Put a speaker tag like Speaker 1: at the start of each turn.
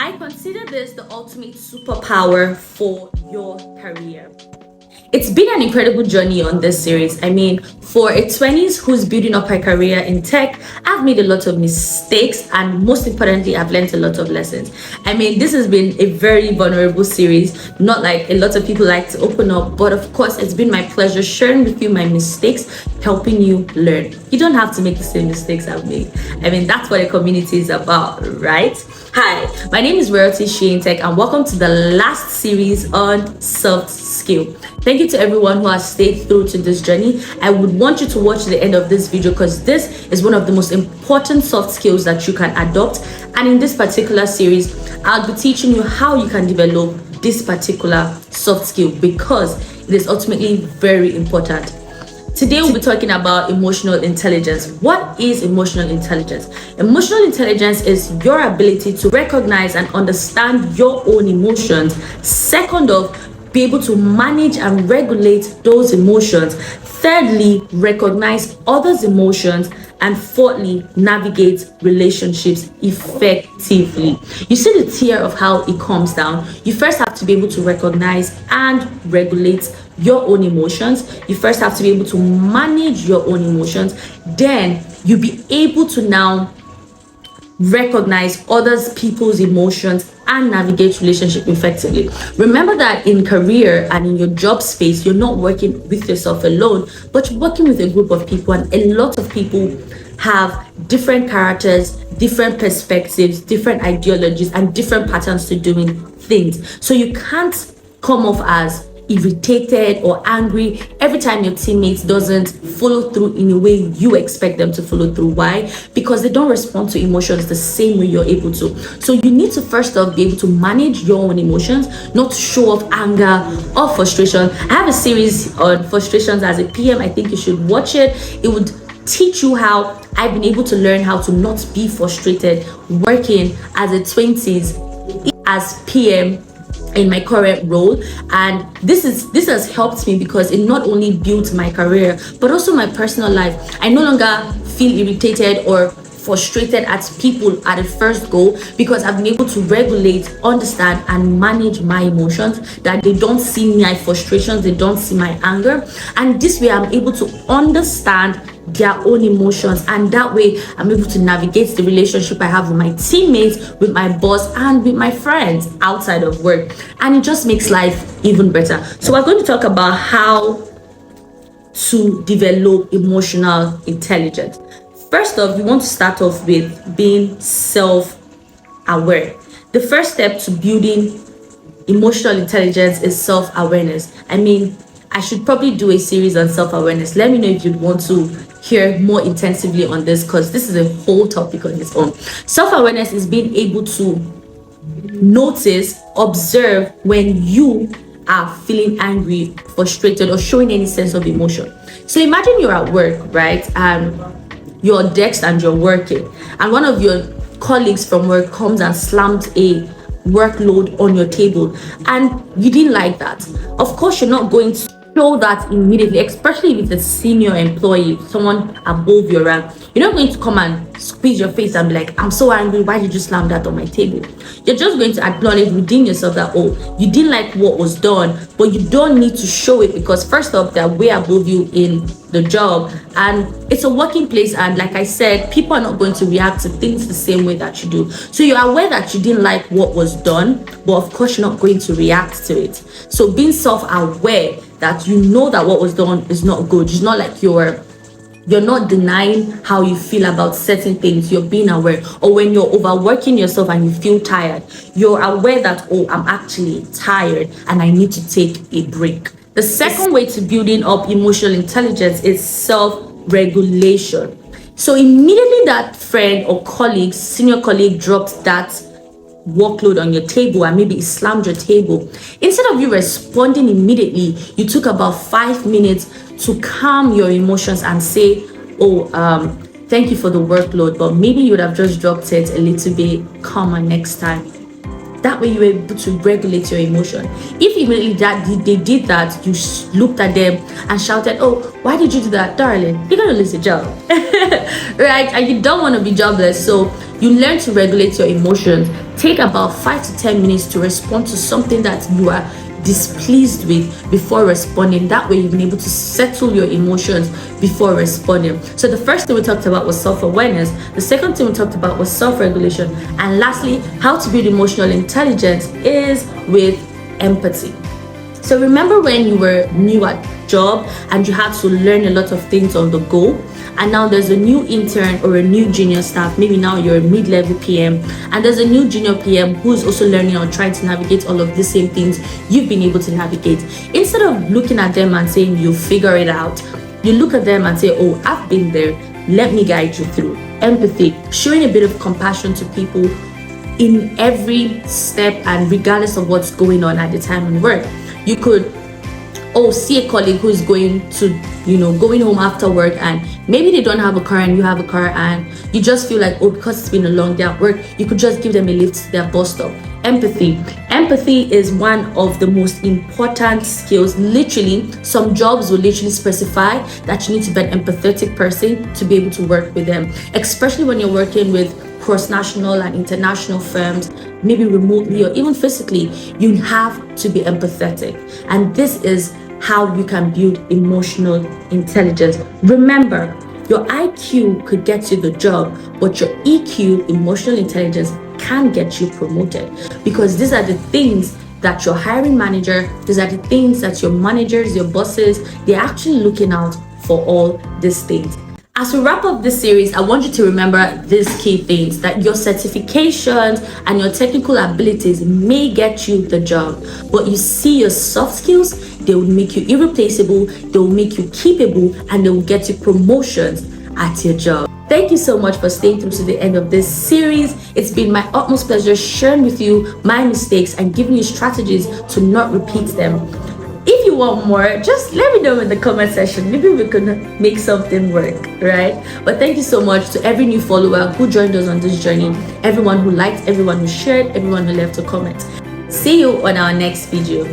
Speaker 1: I consider this the ultimate superpower for your career. It's been an incredible journey on this series. I mean, for a 20s who's building up her career in tech, I've made a lot of mistakes and most importantly, I've learned a lot of lessons. I mean, this has been a very vulnerable series, not like a lot of people like to open up, but of course, it's been my pleasure sharing with you my mistakes, helping you learn. You don't have to make the same mistakes I've made. I mean, that's what a community is about, right? Hi, my name is Royalty Shane Tech and welcome to the last series on soft skill. Thank you to everyone who has stayed through to this journey. I would want you to watch the end of this video because this is one of the most important soft skills that you can adopt. And in this particular series, I'll be teaching you how you can develop this particular soft skill because it is ultimately very important. Today we'll be talking about emotional intelligence. What is emotional intelligence? Emotional intelligence is your ability to recognize and understand your own emotions. Second off, be able to manage and regulate those emotions. Thirdly, recognize others' emotions. And fourthly, navigate relationships effectively. You see the tier of how it comes down. You first have to be able to recognize and regulate your own emotions. You first have to be able to manage your own emotions. Then you'll be able to now recognize others people's emotions and navigate relationship effectively. Remember that in career and in your job space, you're not working with yourself alone, but you're working with a group of people, and a lot of people have different characters, different perspectives, different ideologies, and different patterns to doing things. So you can't come off as irritated or angry every time your teammates doesn't follow through in a way you expect them to follow through. Why? Because they don't respond to emotions the same way you're able to. So you need to first off be able to manage your own emotions, not show off anger or frustration. I have a series on frustrations as a PM. I think you should watch it. It would teach you how I've been able to learn how to not be frustrated working as a 20s as PM in my current role. And this has helped me because it not only built my career but also my personal life. I no longer feel irritated or frustrated at people at the first go because I've been able to regulate, understand, and manage my emotions, that they don't see my frustrations, they don't see my anger. And this way I'm able to understand their own emotions, and that way I'm able to navigate the relationship I have with my teammates, with my boss, and with my friends outside of work. And it just makes life even better. So we're going to talk about how to develop emotional intelligence. First off, you want to start off with being self-aware. The first step to building emotional intelligence is self-awareness. I mean, I should probably do a series on self-awareness. Let me know if you'd want to hear more intensively on this because this is a whole topic on its own. Self-awareness is being able to notice, observe when you are feeling angry, frustrated, or showing any sense of emotion. So imagine you're at work, right? And you're on desk and you're working, and one of your colleagues from work comes and slams a workload on your table, and you didn't like that. Of course, you're not going to show that immediately, especially if it's a senior employee, someone above your rank. You're not going to come and squeeze your face and be like, I'm so angry, why did you slam that on my table? You're just going to acknowledge within yourself that, oh, you didn't like what was done, but you don't need to show it because first off, they're way above you in the job, and it's a working place, and like I said, people are not going to react to things the same way that you do. So you're aware that you didn't like what was done, but of course you're not going to react to it. So being self-aware that you know that what was done is not good. It's not like you're not denying how you feel about certain things. You're being aware. Or when you're overworking yourself and you feel tired, you're aware that, oh, I'm actually tired and I need to take a break. The second way to building up emotional intelligence is self-regulation. So immediately that friend or colleague, senior colleague, dropped that workload on your table and maybe it slammed your table, instead of you responding immediately, you took about 5 minutes to calm your emotions and say, oh, thank you for the workload, but maybe you would have just dropped it a little bit calmer next time. That way you were able to regulate your emotion. If immediately that they did that, you looked at them and shouted, oh, why did you do that? Darling, you're gonna lose a job. Right? And you don't want to be jobless. So you learn to regulate your emotions. take about 5 to 10 minutes to respond to something that you are displeased with before responding. That way you've been able to settle your emotions before responding. So the first thing we talked about was self-awareness. The second thing we talked about was self-regulation. And lastly, how to build emotional intelligence is with empathy. So remember when you were new at job and you had to learn a lot of things on the go, and now there's a new intern or a new junior staff, maybe now you're a mid-level PM, and there's a new junior PM who's also learning or trying to navigate all of the same things you've been able to navigate. Instead of looking at them and saying you figure it out, you look at them and say, oh, I've been there, let me guide you through. Empathy, showing a bit of compassion to people in every step and regardless of what's going on at the time in work. You could see a colleague who's going home after work, and maybe they don't have a car and you have a car, and you just feel like, because it's been a long day at work, you could just give them a lift to their bus stop. Empathy is one of the most important skills. Literally, some jobs will literally specify that you need to be an empathetic person to be able to work with them, especially when you're working with cross-national and international firms, maybe remotely or even physically. You have to be empathetic, and this is how you can build emotional intelligence. Remember, your IQ could get you the job, but your EQ, emotional intelligence, can get you promoted, because these are the things that your hiring manager, these are the things that your managers, your bosses, they're actually looking out for all these things. As we wrap up this series, I want you to remember these key things: that your certifications and your technical abilities may get you the job, but you see your soft skills, they will make you irreplaceable, they will make you capable, and they will get you promotions at your job. Thank you so much for staying through to the end of this series. It's been my utmost pleasure sharing with you my mistakes and giving you strategies to not repeat them. If you want more, just let me know in the comment section. Maybe we can make something work, right? But thank you so much to every new follower who joined us on this journey, everyone who liked, everyone who shared, everyone who left a comment. See you on our next video.